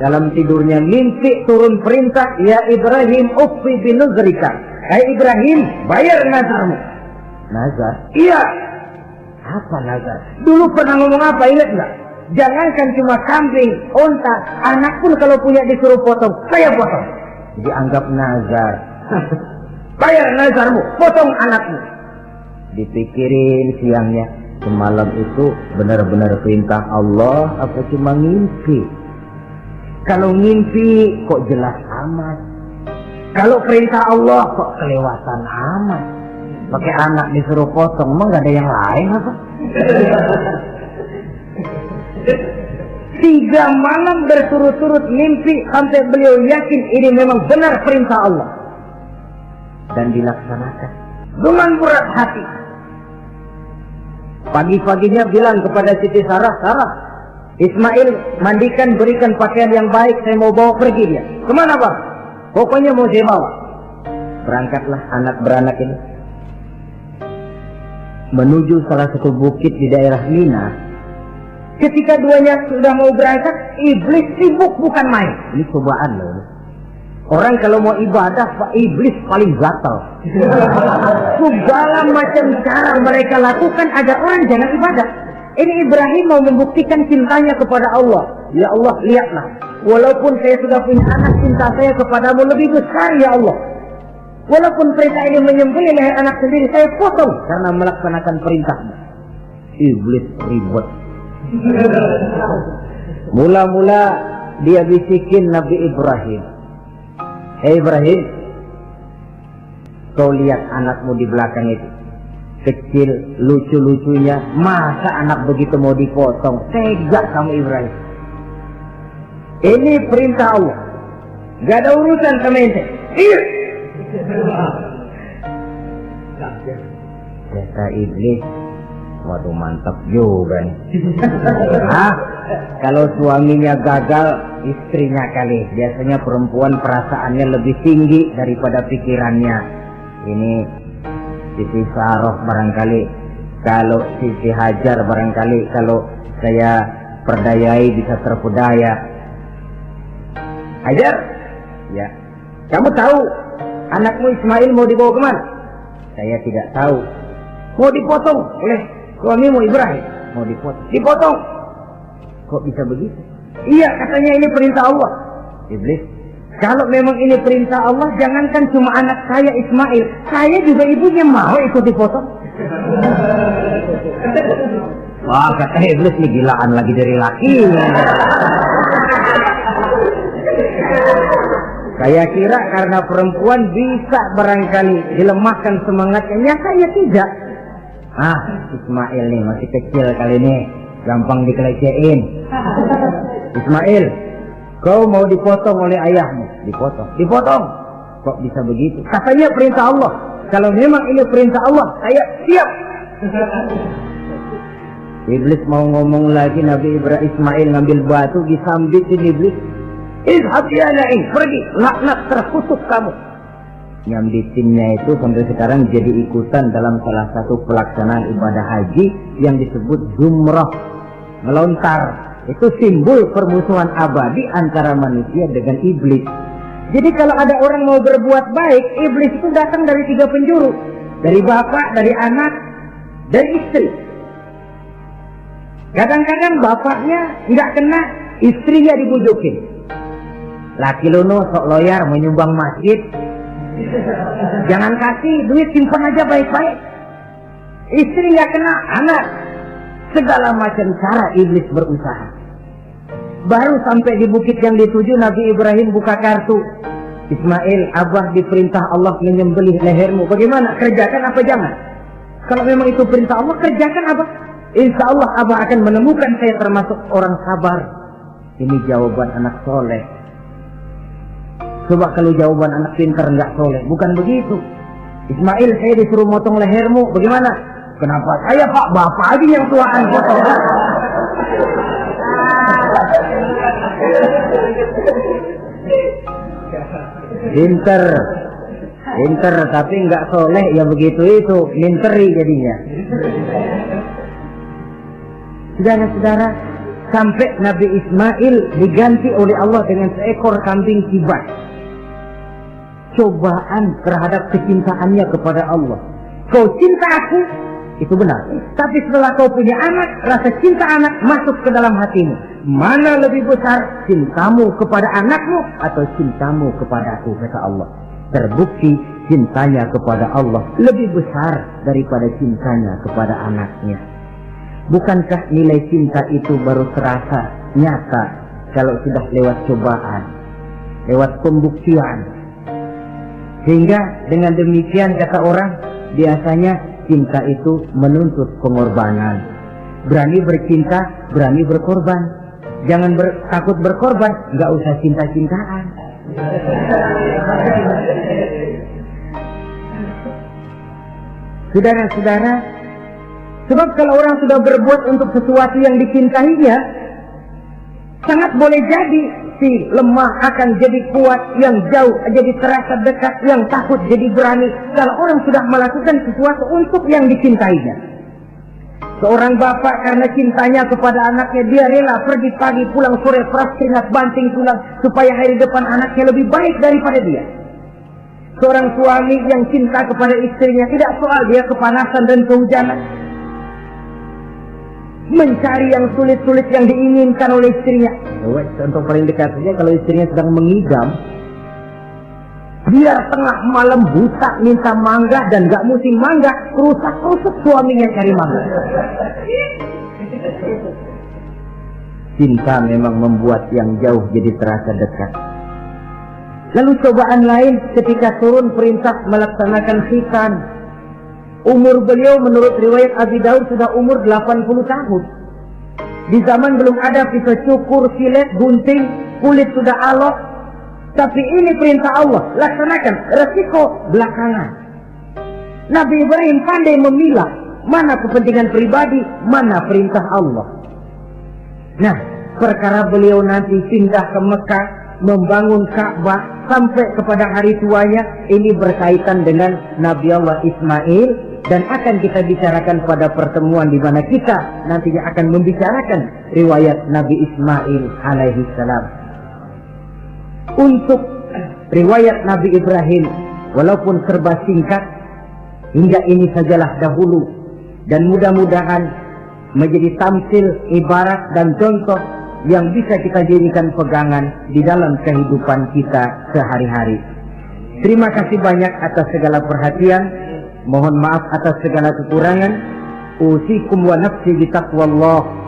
dalam tidurnya, mimpi turun perintah, ya Ibrahim uffi binuzrika. Hai Ibrahim, bayar nazarmu. Nazar? Iya. Apa nazar? Dulu pernah ngomong apa, ingat nggak? Jangankan cuma kambing, unta, anak pun kalau punya disuruh potong, saya potong. Jadi anggap nazar. Bayar nazarmu, potong anakmu. Dipikirin siangnya, semalam itu benar-benar perintah Allah apa cuma ngimpi? Kalau ngimpi kok jelas amat. Kalau perintah Allah kok kelewatan amat. Pakai anak disuruh potong, emang gak ada yang lain apa? 3 malam berturut-turut mimpi sampai beliau yakin ini memang benar perintah Allah. Dan dilaksanakan dengan berat hati. Pagi-paginya bilang kepada Siti Sarah, Sarah, Ismail mandikan, berikan pakaian yang baik, saya mau bawa pergi dia. Kemana bang? Pokoknya mau saya bawa. Berangkatlah anak beranak ini menuju salah satu bukit di daerah Mina. Ketika duanya sudah mau berangkat, iblis sibuk bukan main. Ini cobaan loh. Orang kalau mau ibadah, iblis paling gatal. Segala macam cara mereka lakukan agar orang jangan ibadah. Ini Ibrahim mau membuktikan cintanya kepada Allah. Ya Allah, lihatlah. Walaupun saya sudah punya anak, cinta saya kepadamu lebih besar ya Allah. Walaupun perintah ini menyembelih leher anak sendiri, saya potong karena melaksanakan perintahmu. Iblis ribet. Mula-mula dia bisikin Nabi Ibrahim. Hei Ibrahim, kau lihat anakmu di belakang itu, kecil, lucu-lucunya, masa anak begitu mau dipotong? Tega kamu Ibrahim. Ini perintah Allah, gak ada urusan sama ente. Iya. Kata iblis, waduh mantap juga nih. Kalau suaminya gagal, istrinya kali. Biasanya perempuan perasaannya lebih tinggi daripada pikirannya. Ini Siti Sarah barangkali, kalau Siti Hajar barangkali, kalau saya perdayai bisa terpedaya. Hajar, ya, kamu tahu anakmu Ismail mau dibawa kemana? Saya tidak tahu. Mau dipotong oleh suamimu Ibrahim. Mau dipotong. Dipotong. Kok bisa begitu? Iya, katanya ini perintah Allah. Iblis, Kalau memang ini perintah Allah, jangankan cuma anak saya Ismail, saya juga ibunya mau ikut dipotong. Wah, kata iblis nih, gilaan lagi dari laki. Saya kira karena perempuan bisa barangkali dilemahkan semangatnya, saya tidak. Ismail nih masih kecil kali ini, gampang dikelecehin. Ismail, kau mau dipotong oleh ayahmu? Dipotong. Kok bisa begitu? Katanya perintah Allah. Kalau memang ini perintah Allah, saya siap. Iblis mau ngomong lagi, Nabi Ismail ngambil batu disambitin iblis. Izhab ya la'in, pergi, laknat, terkutuk kamu. Nyambitinnya itu sampai sekarang jadi ikutan dalam salah satu pelaksanaan ibadah haji yang disebut jumrah, melontar. Itu simbol permusuhan abadi antara manusia dengan iblis. Jadi kalau ada orang mau berbuat baik, iblis itu datang dari 3 penjuru. Dari bapak, dari anak, dari istri. Kadang-kadang bapaknya nggak kena, istrinya dibujukin. Laki lono sok loyar menyumbang masjid. Jangan kasih duit, simpan aja baik-baik. Istri nggak kena, anak. Segala macam cara iblis berusaha. Baru sampai di bukit yang dituju, Nabi Ibrahim buka kartu. Ismail, abah diperintah Allah menyembelih lehermu. Bagaimana? Kerjakan apa jangan? Kalau memang itu perintah Allah, kerjakan abah. Insya Allah abah akan menemukan saya termasuk orang sabar. Ini jawaban anak soleh. Coba kalau jawaban anak pintar nggak soleh, bukan begitu. Ismail, saya disuruh motong lehermu. Bagaimana? Kenapa saya pak? Bapak aja yang tuaan potong. Pinter, tapi nggak soleh ya begitu itu, minteri jadinya. Saudara-saudara, sampai Nabi Ismail diganti oleh Allah dengan seekor kambing kibas. Cobaan terhadap kecintaannya kepada Allah. Kau cinta aku, itu benar. Tapi setelah kau punya anak, rasa cinta anak masuk ke dalam hatimu. Mana lebih besar, cintamu kepada anakmu atau cintamu kepada aku, kata Allah. Terbukti cintanya kepada Allah lebih besar daripada cintanya kepada anaknya. Bukankah nilai cinta itu baru terasa nyata kalau sudah lewat cobaan, lewat pembuktian? Sehingga dengan demikian kata orang, biasanya cinta itu menuntut pengorbanan. Berani bercinta, berani berkorban. Jangan takut berkorban, nggak usah cinta-cintaan. Saudara-saudara, sebab kalau orang sudah berbuat untuk sesuatu yang dicintainya, sangat boleh jadi si lemah akan jadi kuat, yang jauh jadi terasa dekat, yang takut jadi berani. Kalau orang sudah melakukan sesuatu untuk yang dicintainya. Seorang bapak karena cintanya kepada anaknya, dia rela pergi pagi pulang sore, peras keringat banting tulang supaya hari depan anaknya lebih baik daripada dia. Seorang suami yang cinta kepada istrinya, tidak soal dia kepanasan dan kehujanan, mencari yang sulit-sulit yang diinginkan oleh istrinya. Contoh paling dekat saja, kalau istrinya sedang mengidam, biar tengah malam buta minta mangga dan gak musim mangga, rusak-rusak suaminya cari mangga. Cinta memang membuat yang jauh jadi terasa dekat. Lalu cobaan lain ketika turun perintah melaksanakan khitan. Umur beliau menurut riwayat Abi Daud sudah umur 80 tahun. Di zaman belum ada pisau cukur, silet, gunting, kulit sudah alot. Tapi ini perintah Allah, laksanakan, resiko belakangan. Nabi Ibrahim pandai memilah mana kepentingan pribadi, mana perintah Allah. Nah, perkara beliau nanti pindah ke Mekah, membangun Ka'bah sampai kepada hari tuanya, ini berkaitan dengan Nabi Allah Ismail, dan akan kita bicarakan pada pertemuan di mana kita nantinya akan membicarakan riwayat Nabi Ismail alaihi salam. Untuk riwayat Nabi Ibrahim, walaupun serba singkat, hingga ini sajalah dahulu, dan mudah-mudahan menjadi tamsil, ibarat dan contoh yang bisa kita jadikan pegangan di dalam kehidupan kita sehari-hari. Terima kasih banyak atas segala perhatian. Mohon maaf atas segala kekurangan. Usikum wa nafsi bitaqwallah.